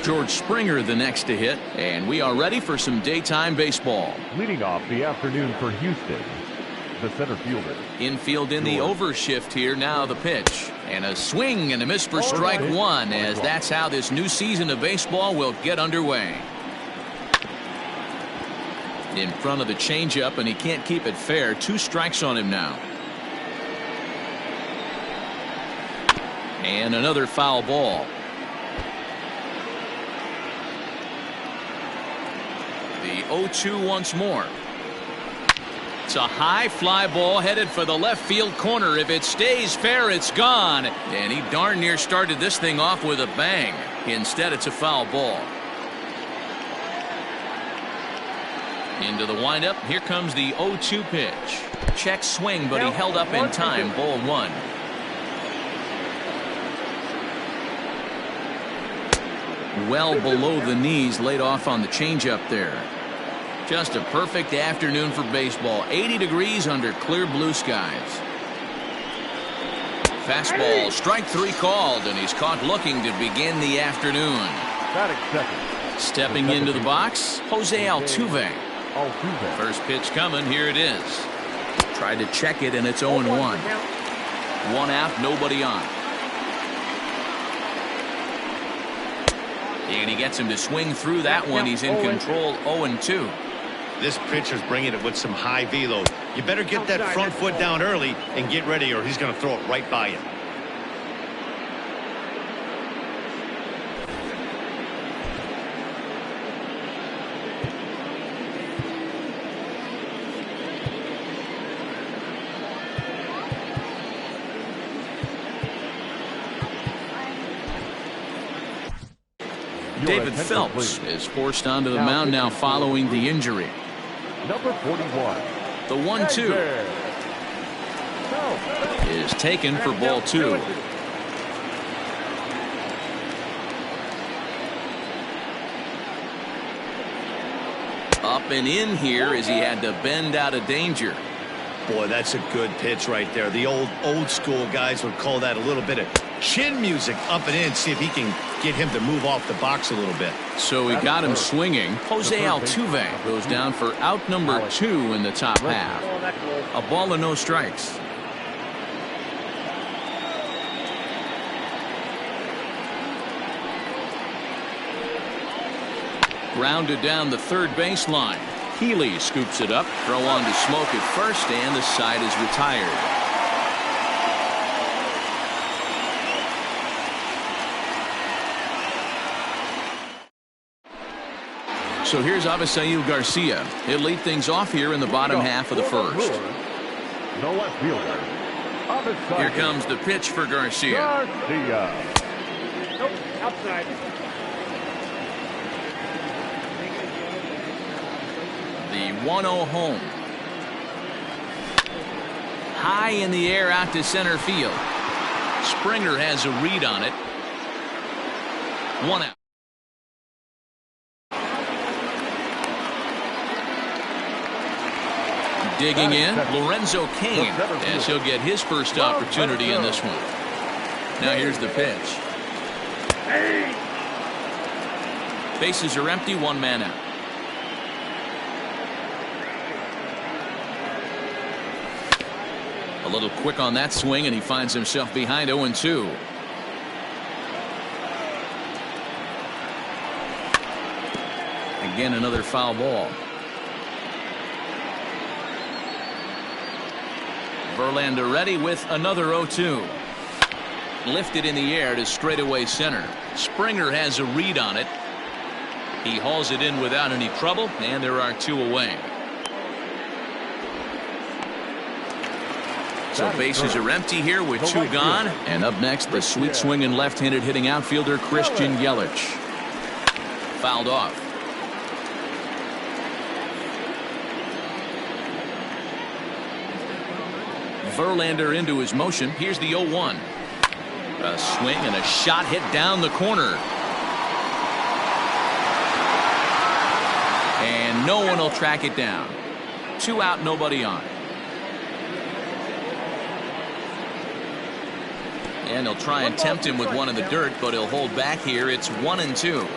George Springer the next to hit, and we are ready for some daytime baseball. Leading off the afternoon for Houston, the center fielder. Infield in the overshift here. Now the pitch. And a swing and a miss for strike one, as that's how this new season of baseball will get underway. In front of the changeup, and he can't keep it fair. 2 strikes on him now. And another foul ball. The 0-2 once more. It's a high fly ball headed for the left field corner. If it stays fair, it's gone. And he darn near started this thing off with a bang. Instead, it's a foul ball. Into the windup. Here comes the 0-2 pitch. Check swing, but he held up in time. Ball 1. Well below the knees, laid off on the changeup there. Just a perfect afternoon for baseball. 80 degrees under clear blue skies. Fastball, strike 3 called, and he's caught looking to begin the afternoon. Stepping into the box, Jose Altuve. First pitch coming, here it is. Tried to check it, and it's 0-1. 1 out, nobody on. And he gets him to swing through that one. He's in control. 0-2. This pitcher's bringing it with some high velo. You better get that front foot down early and get ready, or he's going to throw it right by you. David Phelps is forced onto the mound now following the injury. Number 41. The 1-2 is taken for ball 2. Up and in here as he had to bend out of danger. Boy, that's a good pitch right there. The old school guys would call that a little bit of chin music. Up and in, see if he can get him to move off the box a little bit. So he got him swinging. Jose Altuve goes down for out number 2 in the top half. A ball and no strikes. Grounded down the third baseline. Healy scoops it up. Throw on to Smoke at first, and the side is retired. So here's Avisail Garcia. He'll lead things off here in the bottom half of the first. No left fielder. Here comes the pitch for Garcia. Nope, outside. The 1-0 home. High in the air out to center field. Springer has a read on it. 1 out. Digging in, Lorenzo Cain, as he'll get his first opportunity in this one. Now here's the pitch. Bases are empty, 1 man out. A little quick on that swing, and he finds himself behind 0-2. Again, another foul ball. Verlander ready with another 0-2. Lifted in the air to straightaway center. Springer has a read on it. He hauls it in without any trouble, and there are 2 away. So bases are empty here with 2 gone. And up next, the sweet swinging left-handed hitting outfielder Christian Yelich. Fouled off. Verlander into his motion. Here's the 0-1. A swing and a shot hit down the corner. And no one will track it down. 2 out, nobody on. And they'll try and tempt him with one in the dirt, but he'll hold back here. It's 1-2.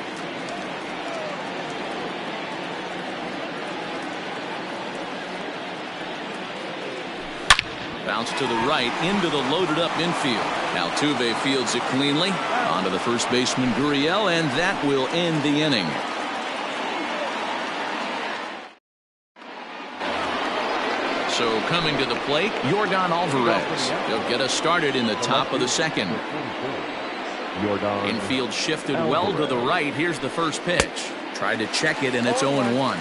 Bounce to the right into the loaded up infield. Altuve fields it cleanly. On to the first baseman Gurriel, and that will end the inning. So coming to the plate, Yordan Alvarez. He'll get us started in the top of the second. Infield shifted well to the right. Here's the first pitch. Tried to check it, and it's 0-1.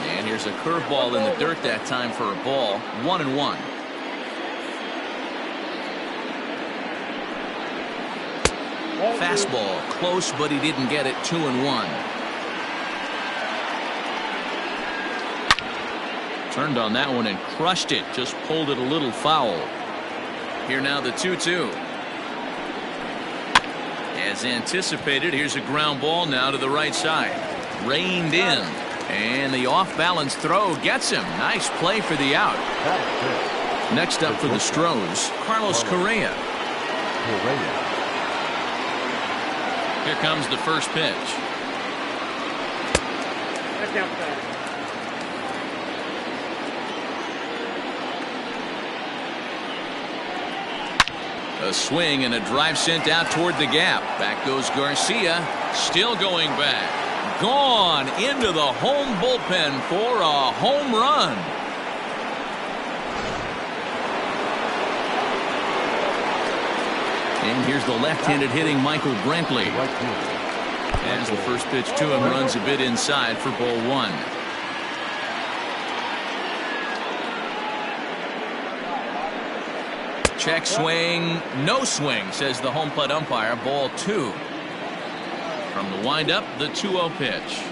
And here's a curveball in the dirt that time for a ball. 1-1. Fastball close, but he didn't get it. 2-1. Turned on that one and crushed it. Just pulled it a little foul. Here now the 2-2. As anticipated, here's a ground ball now to the right side. Reined in. And the off-balance throw gets him. Nice play for the out. Next up for the Stros, Carlos Correa. Here comes the first pitch. That's outside. A swing and a drive sent out toward the gap. Back goes Garcia. Still going back. Gone into the home bullpen for a home run. And here's the left-handed hitting Michael Brantley. As the first pitch to him runs a bit inside for ball one. Check swing, no swing, says the home plate umpire. Ball two. From the windup, the 2-0 pitch.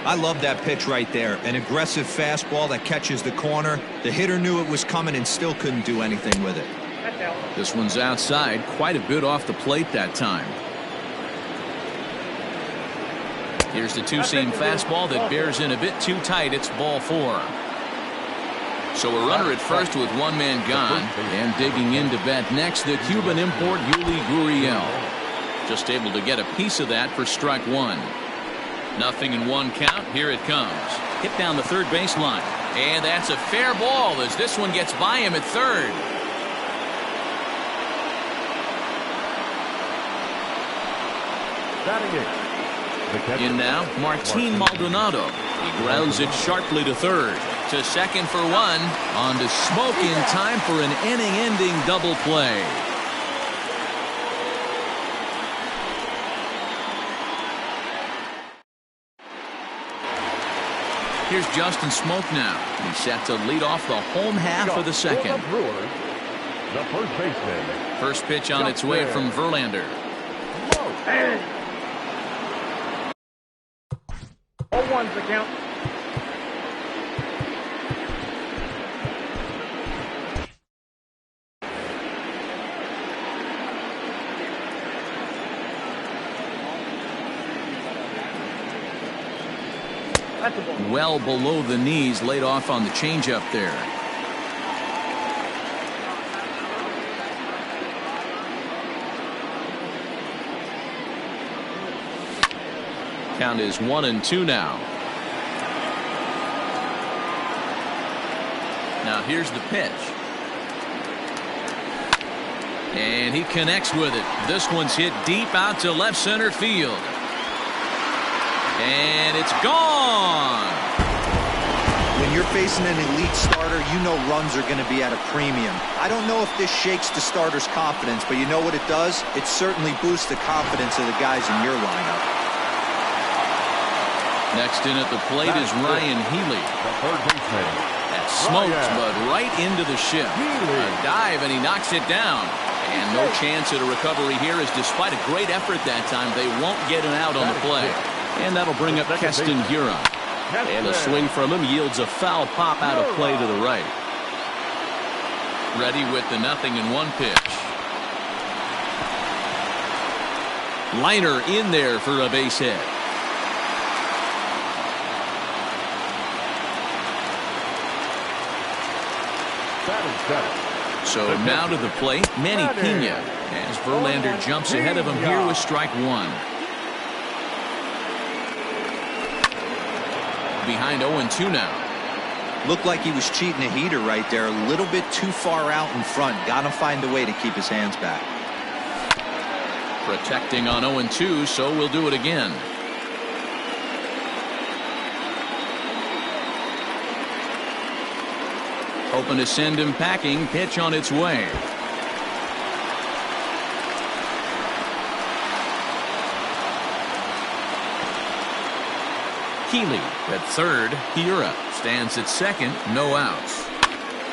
I love that pitch right there. An aggressive fastball that catches the corner. The hitter knew it was coming and still couldn't do anything with it. This one's outside, quite a bit off the plate that time. Here's the two-seam fastball that bears in a bit too tight. It's ball four. So a runner at first with one man gone, and digging in to bat next, the Cuban import Yuli Gurriel. Just able to get a piece of that for strike one. 0-1 count. Here it comes. Hit down the third baseline. And that's a fair ball as this one gets by him at third. In now, Martin Maldonado. He grounds it sharply to third. To second for one. On to Smoke in time for an inning-ending double play. Here's Justin Smoke now. He's set to lead off the home half of the second. The first baseman. First pitch on its way from Verlander. 0-1's the count. Well below the knees, laid off on the changeup there. Count is 1-2 now. Now here's the pitch. And he connects with it. This one's hit deep out to left center field. And it's gone. When you're facing an elite starter, you know runs are going to be at a premium. I don't know if this shakes the starter's confidence, but you know what it does? It certainly boosts the confidence of the guys in your lineup. Next in at the plate is Ryan Healy. The third baseman. That smoked, but right into the ship. A dive, and he knocks it down. And no chance at a recovery here, as despite a great effort that time, they won't get an out on the play. And that'll bring up Keston Hiura. And a swing from him yields a foul pop out of play to the right. Ready with the 0-1 pitch. Liner in there for a base hit. So now to the plate, Manny Pena, as Verlander jumps ahead of him here with strike one. behind 0-2 now. Looked like he was cheating a heater right there. A little bit too far out in front. Got to find a way to keep his hands back. Protecting on 0-2, so we'll do it again. Hoping to send him packing. Pitch on its way. Healy at third. Hiura stands at second. No outs.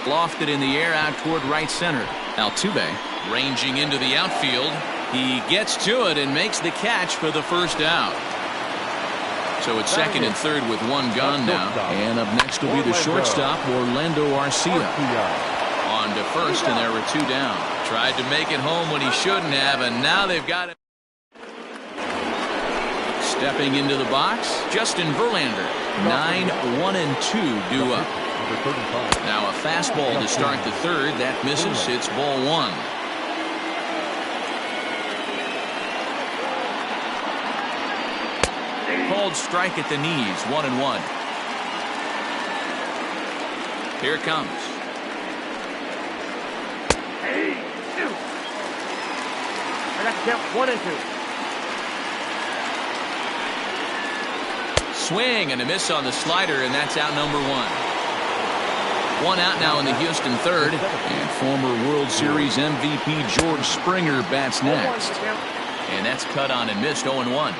Lofted in the air out toward right center. Altuve ranging into the outfield. He gets to it and makes the catch for the first out. So it's second and third with one gone now. And up next will be the shortstop, Orlando Arcia. On to first, and there were two down. Tried to make it home when he shouldn't have, and now they've got it. Stepping into the box, Justin Verlander. 9-1-2 due up. Now a fastball to start the third. That misses. It's ball one. Called strike at the knees. 1-1. Here it comes. I got to count 1-2. Swing and a miss on the slider, and that's out number one. One out now in the Houston third, and former World Series MVP George Springer bats next. And that's cut on and missed. 0-1.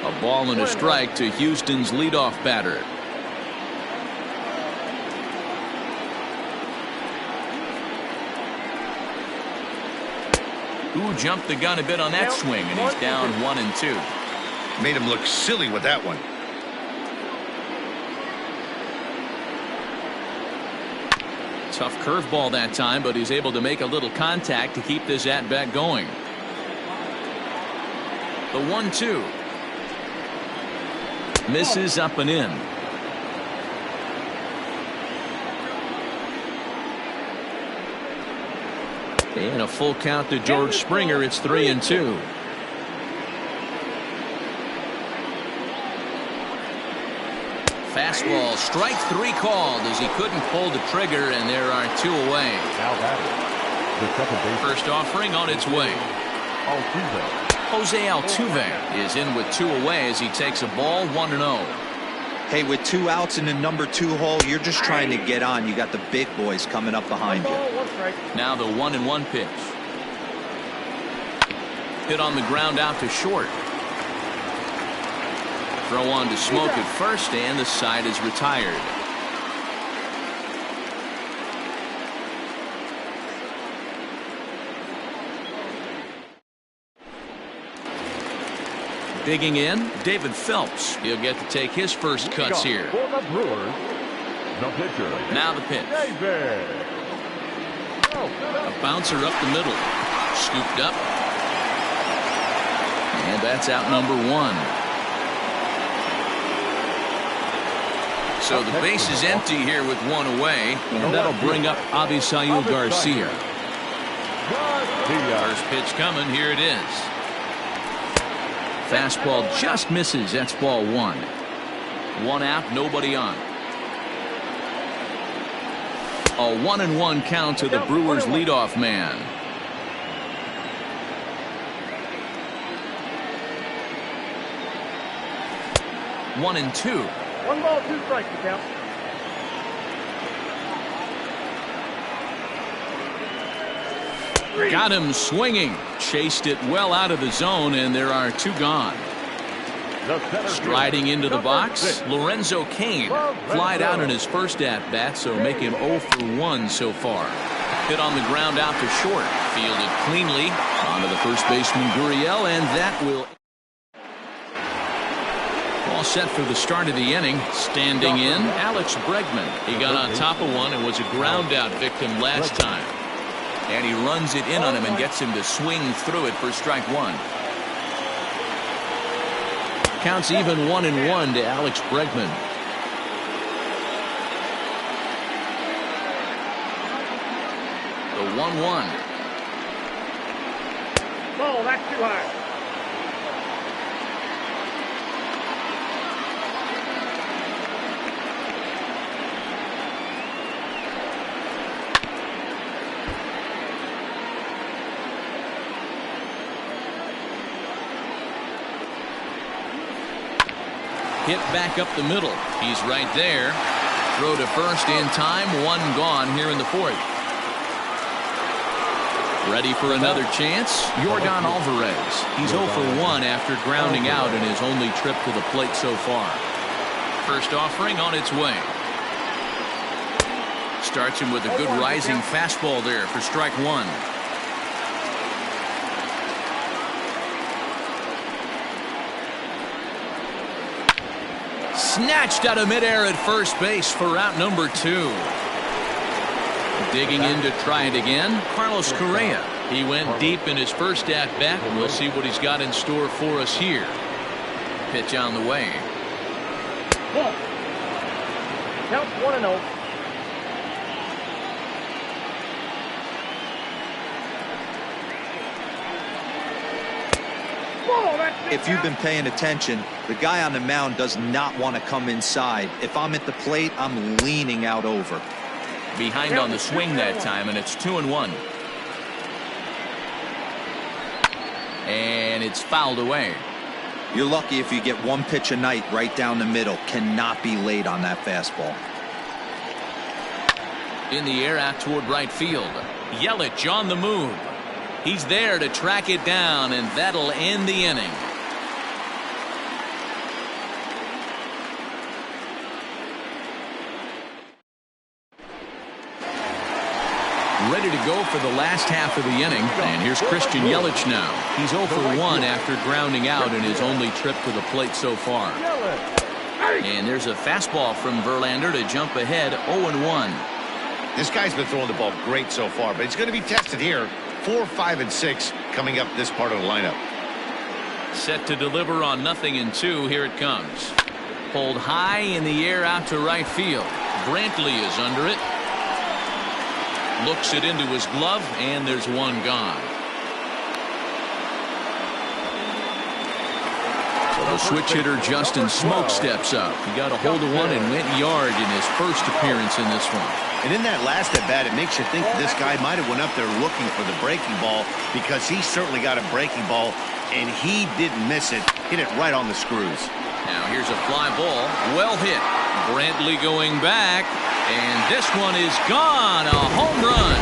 A ball and a strike to Houston's leadoff batter. Who jumped the gun a bit on that swing, and he's down 1-2. Made him look silly with that one. Tough curveball that time, but he's able to make a little contact to keep this at-bat going. The 1-2. Misses up and in. And a full count to George Springer. It's 3-2. Fastball, strike three called as he couldn't pull the trigger, and there are two away. Now batting, the second base. First offering on its way. Altuve. Jose Altuve is in with two away as he takes a ball. 1-0. Hey, with two outs in the number 2 hole, you're just trying to get on. You got the big boys coming up behind you. Now the 1-1 pitch. Hit on the ground out to short. Throw on to Smoke at first, and the side is retired. Digging in, David Phelps. He'll get to take his first cuts here. For the Brewers, the pitcher. Now the pitch. A bouncer up the middle. Scooped up. And that's out number one. So the base is empty here with one away. And that'll bring up Avisail Garcia. First pitch coming. Here it is. Fastball just misses. That's ball one. One out, nobody on. A 1-1 count to the Brewers leadoff man. One and two. 1 ball, 2 strikes to count. Got him swinging. Chased it well out of the zone, and there are two gone. Striding into the box, Lorenzo Cain. Flied out in his first at-bat, so make him 0 for 1 so far. Hit on the ground out to short. Fielded cleanly. Onto the first baseman, Gurriel, and that will... All set for the start of the inning. Standing in, Alex Bregman. He got on top of one and was a ground-out victim last time. And he runs it in on him and gets him to swing through it for strike one. Counts even 1-1 to Alex Bregman. The 1-1. Ball, that's too high. Hit back up the middle. He's right there. Throw to first in time. One gone here in the fourth. Ready for another chance? Yordan Alvarez. He's 0 for 1 after grounding out in his only trip to the plate so far. First offering on its way. Starts him with a good rising fastball there for strike one. Snatched out of midair at first base for out number 2. Digging in to try it again, Carlos Correa. He went deep in his first at-bat, and we'll see what he's got in store for us here. Pitch on the way. Count 1-0. If you've been paying attention, the guy on the mound does not want to come inside. If I'm at the plate, I'm leaning out over. Behind on the swing that time, and it's 2-1. And it's fouled away. You're lucky if you get one pitch a night right down the middle. Cannot be late on that fastball. In the air out toward right field. Yelich on the move. He's there to track it down, and that'll end the inning. Ready to go for the last half of the inning, and here's Christian Yelich now. He's 0 for 1 after grounding out in his only trip to the plate so far. And there's a fastball from Verlander to jump ahead 0-1. This guy's been throwing the ball great so far, but he's going to be tested here. 4, 5, and 6 coming up this part of the lineup. Set to deliver on 0-2. Here it comes. Pulled high in the air out to right field. Brantley is under it. Looks it into his glove, and there's one gone. So the switch hitter Justin Smoke steps up. He got a hold of one and went yard in his first appearance in this one. And in that last at bat, it makes you think that this guy might have went up there looking for the breaking ball, because he certainly got a breaking ball, and he didn't miss it. Hit it right on the screws. Now here's a fly ball. Well hit. Brantley going back. And this one is gone. A home run.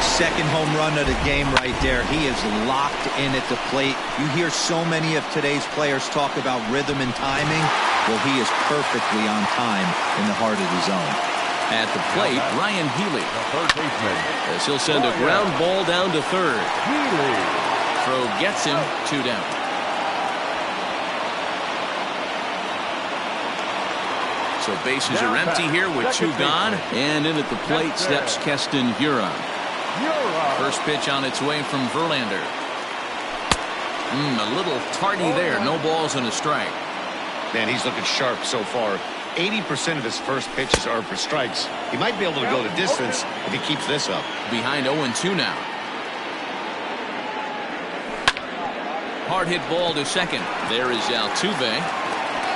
Second home run of the game right there. He is locked in at the plate. You hear so many of today's players talk about rhythm and timing. Well, he is perfectly on time in the heart of the zone. At the plate, Ryan Healy. As he'll send a ground ball down to third. Throw gets him 2 down. So bases are empty here with 2 gone. And in at the plate steps Keston Hiura. First pitch on its way from Verlander. A little tardy there. No balls and a strike. Man, he's looking sharp so far. 80% of his first pitches are for strikes. He might be able to go the distance if he keeps this up. Behind 0-2 now. Hard hit ball to second. There is Altuve.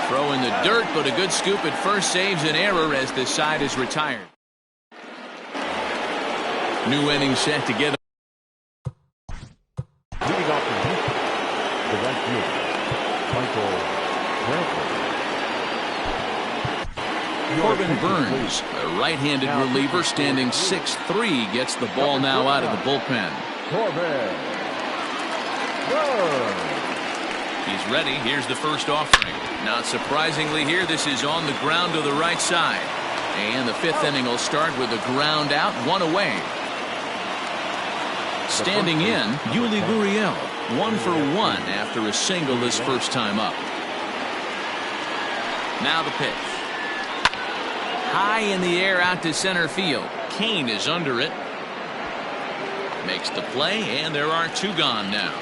Throw in the dirt, but a good scoop at first saves an error as the side is retired. New inning set to get. Leading off the Houston, the right fielder, Michael Brantley. Corbin Burns, a right-handed reliever standing 6'3", gets the ball now out of the bullpen. Corbin Burns. He's ready. Here's the first offering. Not surprisingly here, this is on the ground to the right side. And the 5th inning will start with a ground out, 1 away. Standing in, Yuli Gurriel, 1 for 1 after a single his first time up. Now the pitch. High in the air out to center field. Kane is under it. Makes the play, and there are 2 gone now.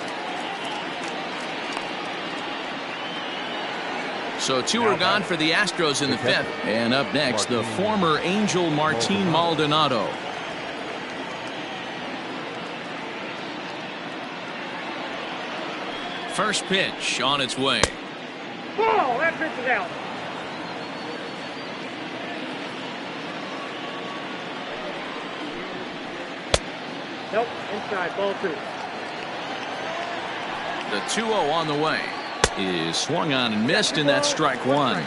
So 2 are gone for the Astros in the 5th. And up next, the former Angel Martin Maldonado. First pitch on its way. Ball, that pitch is out. Nope, inside, ball 2. The 2-0 on the way is swung on and missed, and that's strike 1.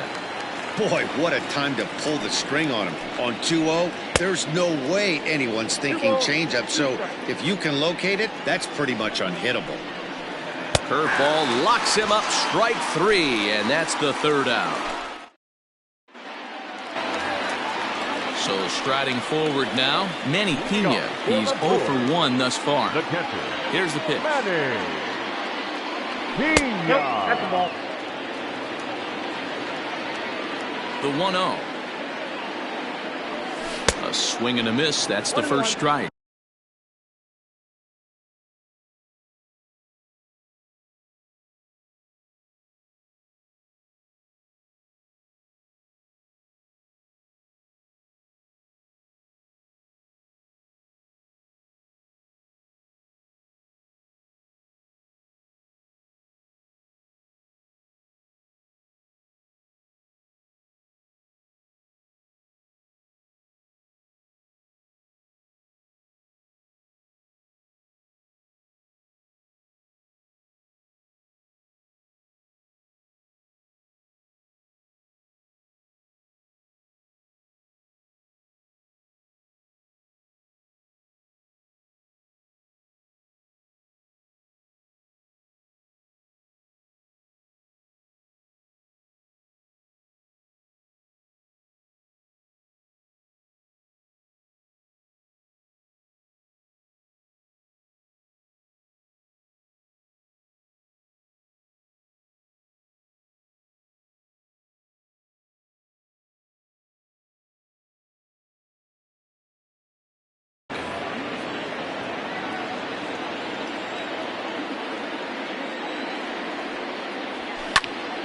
Boy, what a time to pull the string on him. On 2-0, there's no way anyone's thinking changeup. So if you can locate it, that's pretty much unhittable. Curveball locks him up, strike 3, and that's the 3rd out. So striding forward now, Manny Pena. He's 0 for 1 thus far. The catcher. Here's the pitch. Manny Pena. Nope, that's a ball. The 1-0. A swing and a miss. That's the first strike.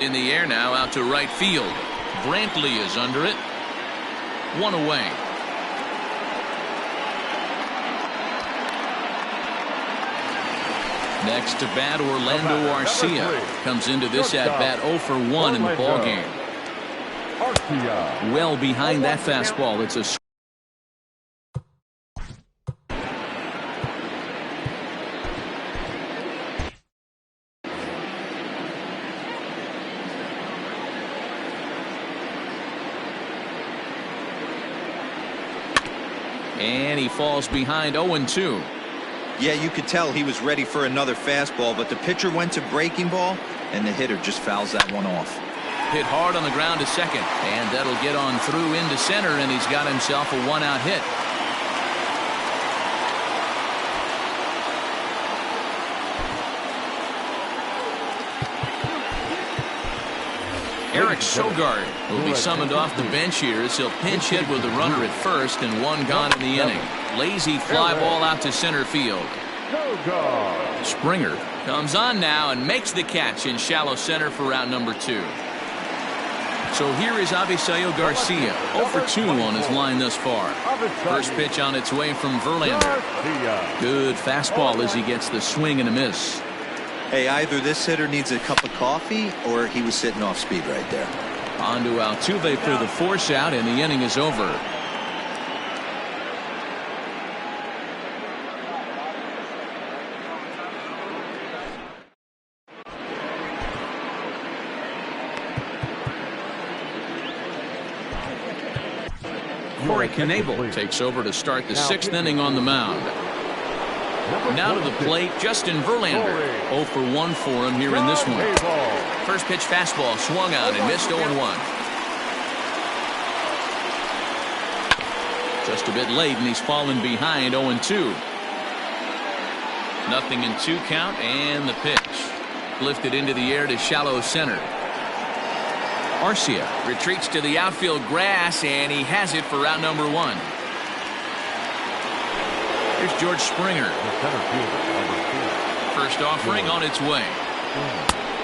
In the air now, out to right field. Brantley is under it. 1 away. Next to bat, Orlando Arcia comes into this at bat 0 for 1 in the ball game. Well behind that fastball. It's a and he falls behind 0-2. Yeah, you could tell he was ready for another fastball, but the pitcher went to breaking ball, and the hitter just fouls that one off. Hit hard on the ground to second, and that'll get on through into center, and he's got himself a 1-out hit. Eric Sogard will be summoned off the bench here as he'll pinch hit with the runner at first and 1 gone in the inning. Lazy fly ball out to center field. Springer comes on now and makes the catch in shallow center for round number 2. So here is Avisaíl Garcia, 0 for 2 on his line thus far. First pitch on its way from Verlander. Good fastball as he gets the swing and a miss. Hey, either this hitter needs a cup of coffee or he was sitting off speed right there. On to Altuve for the force out, and the inning is over. Corey Knebel takes over to start the 6th inning on the mound. Now to the plate, Justin Verlander. 0 for 1 for him here in this one. First pitch fastball swung on and missed 0-1. Just a bit late, and he's fallen behind 0-2. 0-2 count, and the pitch. Lifted into the air to shallow center. Arcia retreats to the outfield grass, and he has it for round number 1. Here's George Springer. First offering on its way.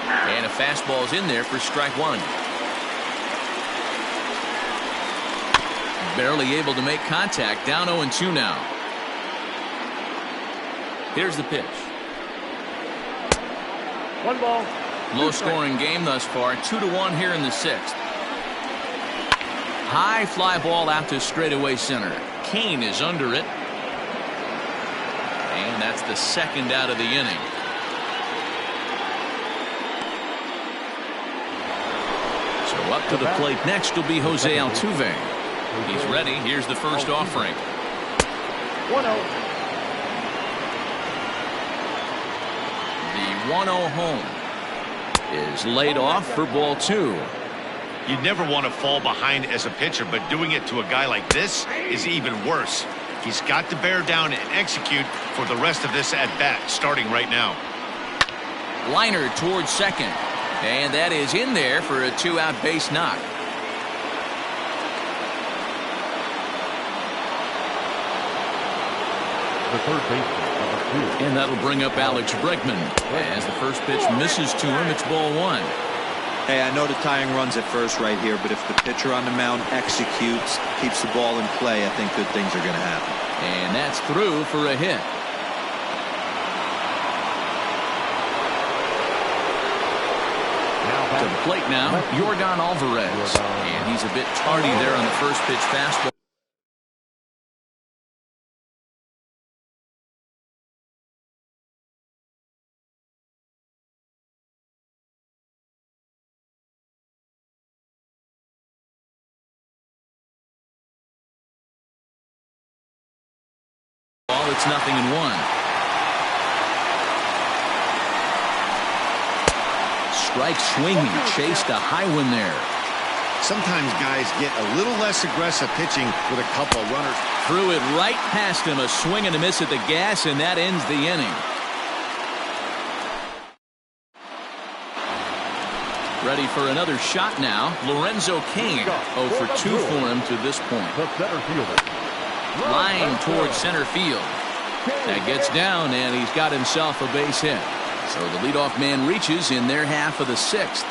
And a fastball's in there for strike 1. Barely able to make contact. Down 0-2 now. Here's the pitch. 1 ball. Low scoring game thus far. 2-1 here in the 6th. High fly ball out to straightaway center. Kane is under it. And that's the 2nd out of the inning. So Up to the plate next will be Jose Altuve. He's ready. Here's the first offering. 1-0. The 1-0 home is laid off for ball 2. You never want to fall behind as a pitcher, but doing it to a guy like this is even worse. He's got to bear down and execute for the rest of this at-bat, starting right now. Liner towards second. And that is in there for a 2-out base knock. The third baseman, number 2. And that'll bring up Alex Bregman. As the first pitch misses to him, it's ball 1. Hey, I know the tying run's at first right here, but if the pitcher on the mound executes, keeps the ball in play, I think good things are going to happen. And that's through for a hit. To the plate now, Yordan Alvarez. And he's a bit tardy there on the first pitch fastball. It's 0-1. Strike swinging, chased a high one there. Sometimes guys get a little less aggressive pitching with a couple of runners. Threw it right past him, a swing and a miss at the gas, and that ends the inning. Ready for another shot now. Lorenzo Cain, 0 for 2 for him to this point. The center fielder. Line towards center field. That gets down, and he's got himself a base hit. So the leadoff man reaches in their half of the 6th.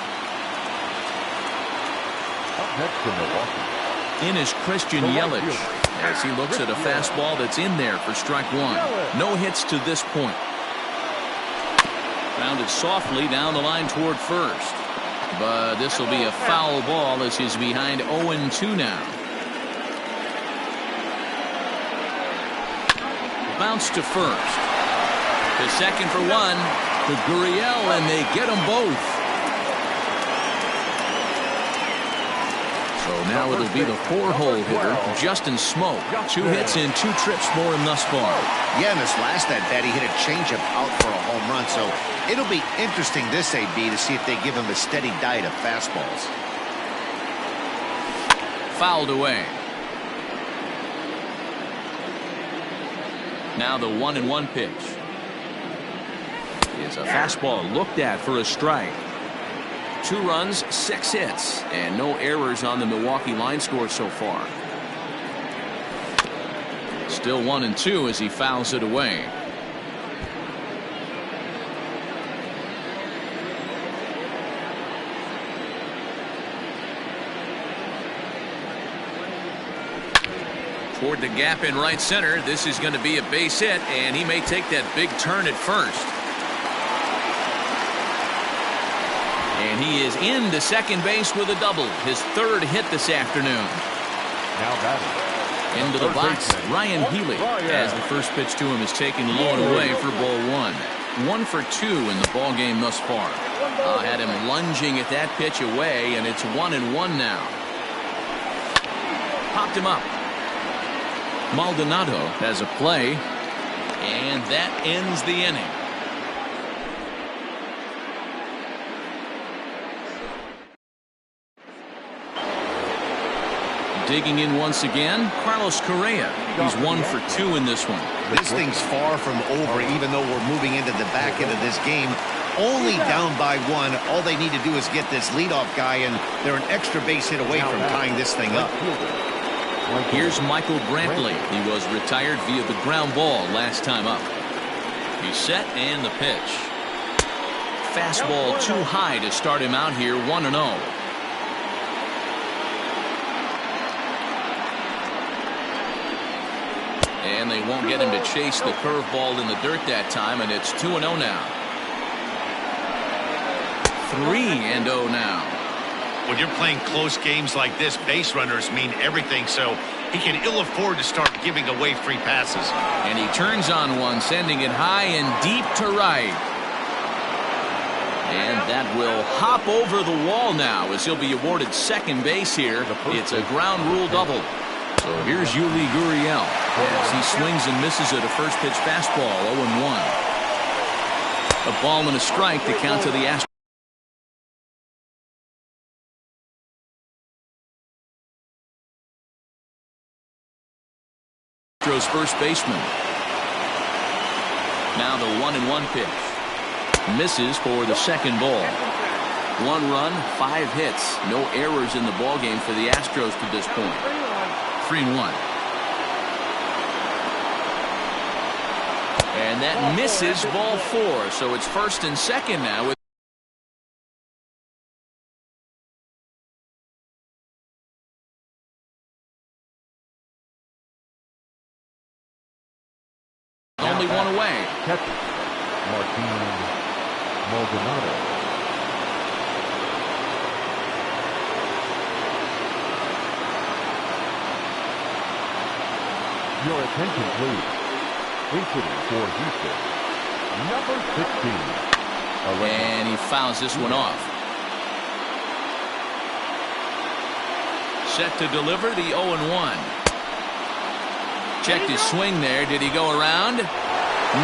Up next to Milwaukee. In is Christian Yelich as he looks at a fastball that's in there for strike 1. No hits to this point. Grounded softly down the line toward first. But this will be a foul ball as he's behind 0-2 now. Bounce to first. To second for 1. To Gurriel, and they get them both. So now it'll be the 4-hole hitter, Justin Smoak. 2 hits and 2 trips for him thus far. Yeah, in this last at-bat, he hit a changeup out for a home run. So it'll be interesting this AB to see if they give him a steady diet of fastballs. Fouled away. Now the 1-1 pitch. Is a fastball looked at for a strike. 2 runs, 6 hits, and no errors on the Milwaukee line score so far. Still 1-2 as he fouls it away. Toward the gap in right center. This is going to be a base hit, and he may take that big turn at first. And he is into second base with a double. His 3rd hit this afternoon. Now batting. Into the box, Ryan Healy, as the first pitch to him is taken low and away for ball 1. 1 for 2 in the ball game thus far. Had him lunging at that pitch away, and it's 1-1 now. Popped him up. Maldonado has a play, and that ends the inning. Digging in once again, Carlos Correa. He's 1 for 2 in this one. This thing's far from over, even though we're moving into the back end of this game. Only down by 1. All they need to do is get this leadoff guy, and they're an extra base hit away from tying this thing up. Here's Michael Brantley. He was retired via the ground ball last time up. He's set and the pitch. Fastball too high to start him out here, 1-0. And they won't get him to chase the curveball in the dirt that time, and it's 2-0 now. 3-0 now. When you're playing close games like this, base runners mean everything, so he can ill afford to start giving away free passes. And he turns on one, sending it high and deep to right. And that will hop over the wall now as he'll be awarded second base here. It's a ground rule double. So here's Yuli Gurriel as he swings and misses at a first pitch fastball, 0-1. A ball and a strike to count to the Astros. First baseman. Now the 1-1 pitch. Misses for the second ball. 1 run, 5 hits. No errors in the ball game for the Astros to this point. 3-1. And that misses ball 4. So it's first and second now. Only one away. Catcher, Martin Maldonado. Your attention, please. Incident for Houston. Number 16. And he fouls this one off. Set to deliver the 0-1. Checked his swing there. Did he go around?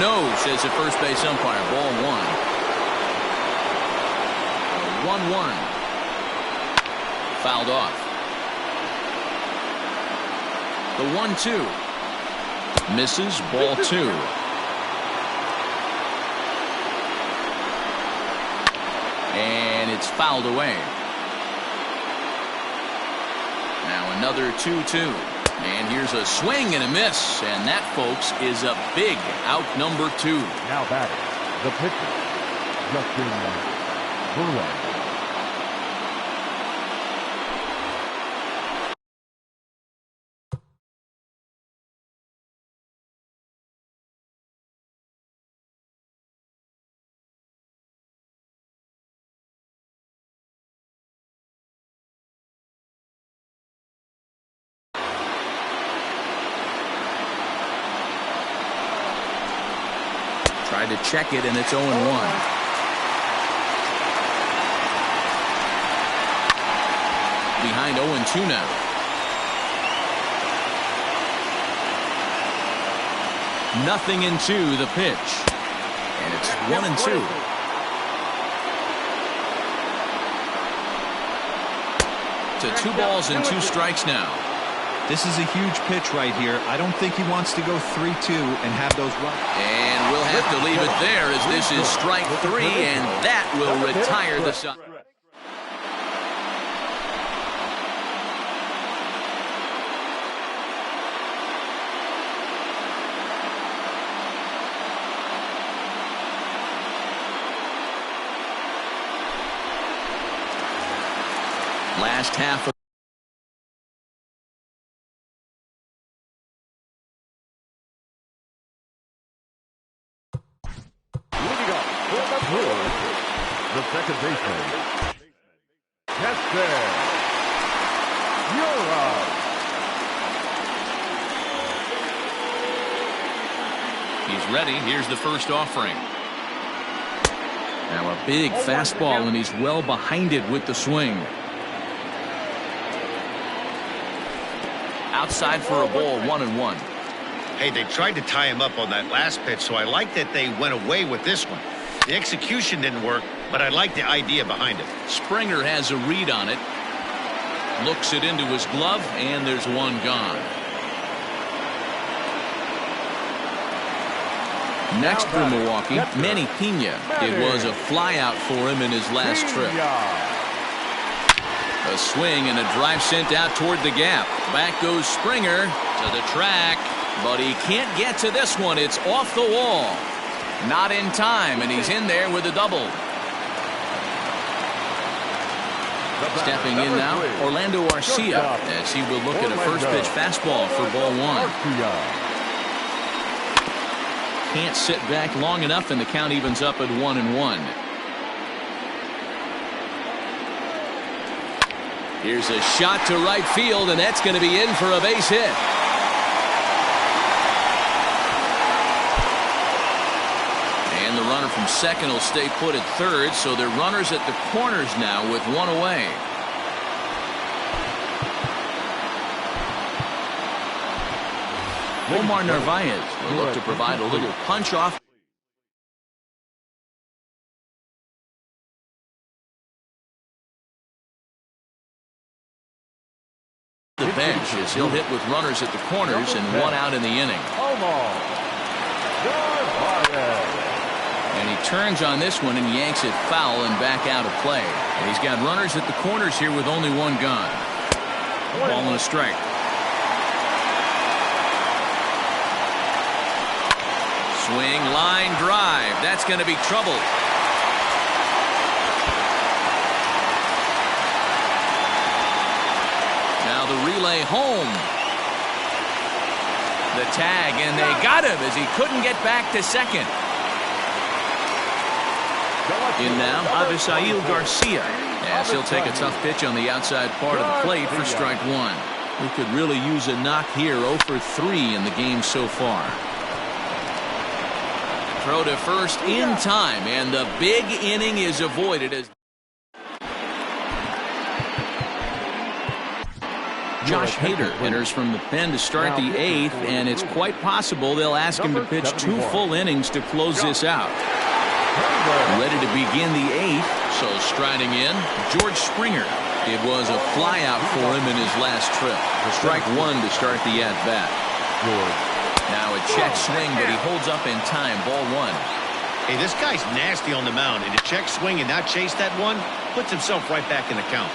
No, says the first base umpire. Ball 1. 1-1. Fouled off. The 1-2. Misses. Ball 2. And it's fouled away. Now another 2-2. And here's a swing and a miss. And that, folks, is a big out number 2. Now batting, the pitcher, Justin Verlander. Tried to check it, and it's 0-1. Behind 0-2 now. Nothing in 2, the pitch. And it's 1-2. To 2 balls and 2 strikes now. This is a huge pitch right here. I don't think he wants to go 3-2 and have those runs. And we'll have to leave it there as this is strike 3, and that will retire the side. Last half of the second baseman, Chester. You're out. He's ready. Here's the first offering. Now a big fastball, and he's well behind it with the swing. Outside for a ball, 1-1. Hey, they tried to tie him up on that last pitch, so I like that they went away with this one. The execution didn't work, but I like the idea behind it. Springer has a read on it. Looks it into his glove, and there's one gone. Next for Milwaukee, Manny Pena. It was a flyout for him in his last trip. A swing and a drive sent out toward the gap. Back goes Springer to the track, but he can't get to this one. It's off the wall. Not in time, and he's in there with a double. Stepping in now, Orlando Arcia, as he will look at a first pitch fastball for ball 1. Can't sit back long enough, and the count evens up at 1-1. Here's a shot to right field, and that's going to be in for a base hit. And the runner from second will stay put at third, so they're runners at the corners now with one away. Omar Narvaez will look to provide a little punch off the bench as he'll hit with runners at the corners and one out in the inning. And he turns on this one and yanks it foul and back out of play. And he's got runners at the corners here with only one gone. Ball and a strike. Swing, line, drive. That's going to be trouble. Now the relay home. The tag, and they got him as he couldn't get back to second. In now, Avisail Garcia, as he'll take a tough pitch on the outside part of the plate for strike one. We could really use a knock here. 0 for 3 in the game so far. Throw to first in time, and the big inning is avoided as Josh Hader enters from the pen to start the 8th, and it's quite possible they'll ask him to pitch 2 full innings to close this out. Ready to begin the 8th, so striding in, George Springer. It was a flyout for him in his last trip. Strike one to start the at-bat. Now a check swing, but he holds up in time. Ball one. Hey, this guy's nasty on the mound, and to check swing and not chase that one puts himself right back in the count.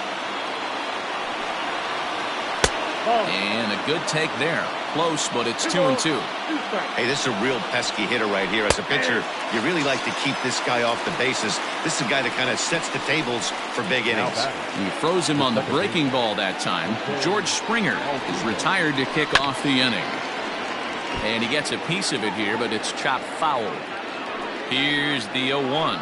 And a good take there. Close, but it's 2-2. Hey, this is a real pesky hitter right here. As a pitcher, you really like to keep this guy off the bases. This is a guy that kind of sets the tables for big innings. He throws him on the breaking ball that time. George Springer is retired to kick off the inning. And he gets a piece of it here, but it's chopped foul. Here's the 0-1.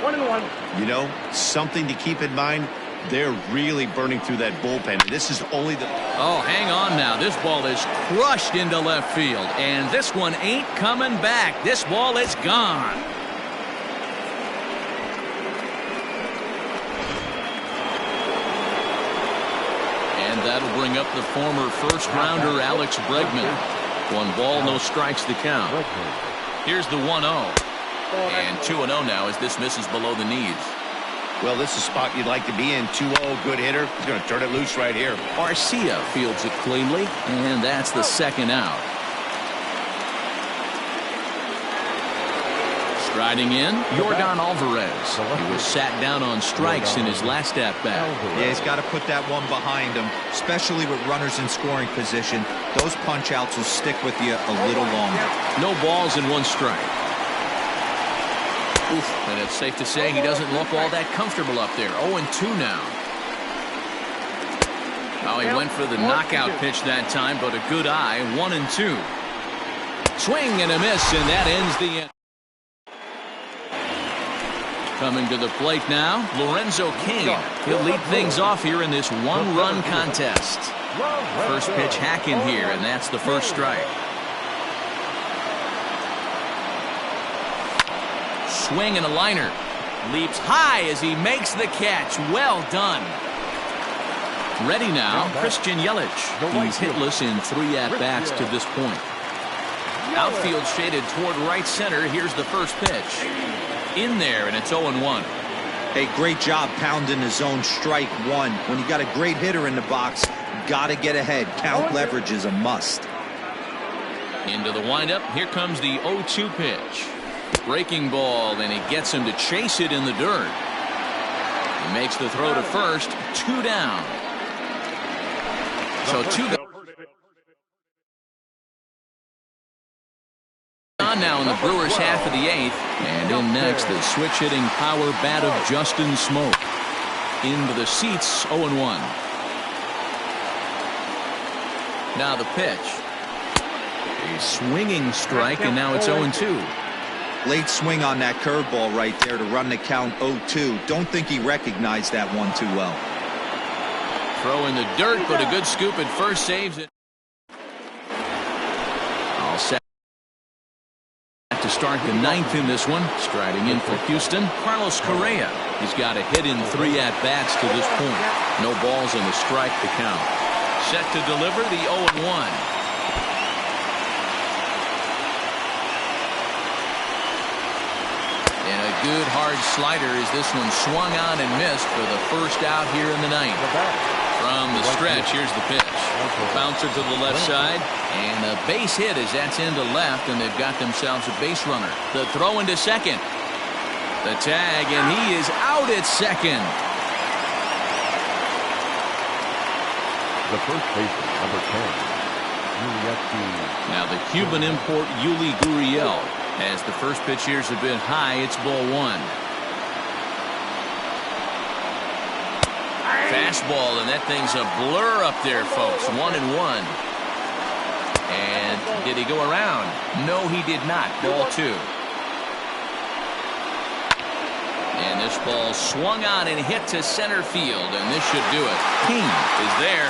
1-1. You know, something to keep in mind. They're really burning through that bullpen. And this is only the... Oh, hang on now. This ball is crushed into left field. And this one ain't coming back. This ball is gone. And that'll bring up the former first-rounder Alex Bregman. 1 ball, no strikes to count. Here's the 1-0. And 2-0 now as this misses below the knees. Well, this is a spot you'd like to be in. 2-0, good hitter. He's going to turn it loose right here. Garcia fields it cleanly, and that's the second out. Striding in, Yordan Alvarez. He was sat down on strikes in his last at-bat. Yeah, he's got to put that one behind him, especially with runners in scoring position. Those punch-outs will stick with you a little longer. No balls and 1 strike. Oof, and it's safe to say he doesn't look all that comfortable up there. 0-2 now. Oh, he went for the knockout pitch that time, but a good eye. 1-2. Swing and a miss, and that ends the inning. Coming to the plate now, Lorenzo Cain. He'll lead things off here in this 1-run contest. First pitch hacking here, and that's the first strike. Swing and a liner. Leaps high as he makes the catch. Well done. Ready now, Christian Yelich. He's hitless in 3 at-bats to this point. Outfield shaded toward right center. Here's the first pitch. In there, and it's 0-1. Hey, great job pounding his own strike one. When you got a great hitter in the box, got to get ahead. Count leverage is a must. Into the windup. Here comes the 0-2 pitch. Breaking ball, and he gets him to chase it in the dirt. He makes the throw to first. 2 down. So 2 on now in the Brewers' half of the 8th. And in next, the switch-hitting power bat of Justin Smoke. Into the seats, 0-1. Now the pitch. A swinging strike, and now it's 0-2. Late swing on that curveball right there to run the count 0-2. Don't think he recognized that one too well. Throw in the dirt, but a good scoop at first saves it. All set to start the ninth in this one. Striding in for Houston, Carlos Correa. He's got a hit in 3 at-bats to this point. No balls and a strike to count. Set to deliver the 0-1. And a good hard slider as this one swung on and missed for the first out here in the ninth. From the stretch, here's the pitch. Bouncer to the left side. And a base hit as that's into left, and they've got themselves a base runner. The throw into second. The tag, and he is out at second. The first baseman, number 10. Now the Cuban import Yuli Gurriel. As the first pitch here's a bit high, it's ball 1. Fastball, and that thing's a blur up there, folks. 1-1. And did he go around? No, he did not. Ball 2. And this ball swung on and hit to center field, and this should do it. King is there,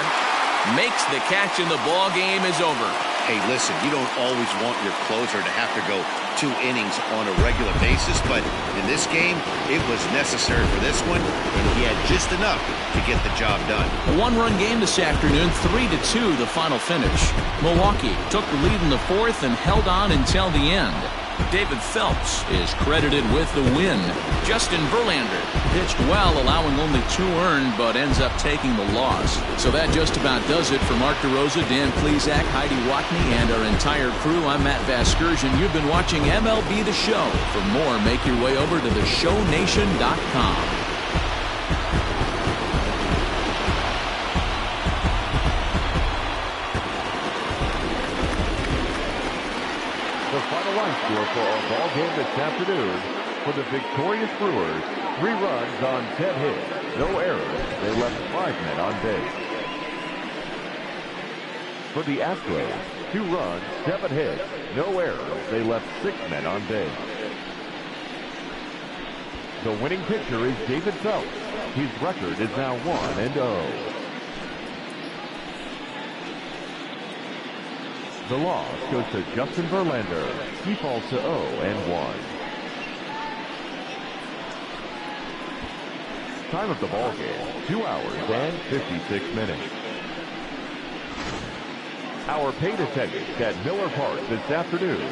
makes the catch, and the ball game is over. Hey, listen, you don't always want your closer to have to go 2 innings on a regular basis, but in this game, it was necessary for this one, and he had just enough to get the job done. A 1-run game this afternoon, 3-2 the final finish. Milwaukee took the lead in the 4th and held on until the end. David Phelps is credited with the win. Justin Verlander pitched well, allowing only 2 earned, but ends up taking the loss. So that just about does it for Mark DeRosa, Dan Plesac, Heidi Watney, and our entire crew. I'm Matt Vasgersian. You've been watching MLB The Show. For more, make your way over to theshownation.com. The final line score for our ball game this afternoon for the victorious Brewers: 3 runs on 10 hits, no errors. They left 5 men on base. For the Astros, 2 runs, 7 hits, no errors. They left 6 men on base. The winning pitcher is David Phelps. His record is now 1-0. The loss goes to Justin Verlander. He falls to 0-1. Time of the ball game, 2 hours and 56 minutes. Our paid attendance at Miller Park this afternoon,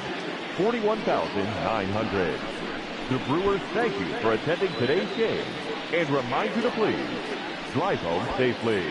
41,900. The Brewers thank you for attending today's game and remind you to please drive home safely.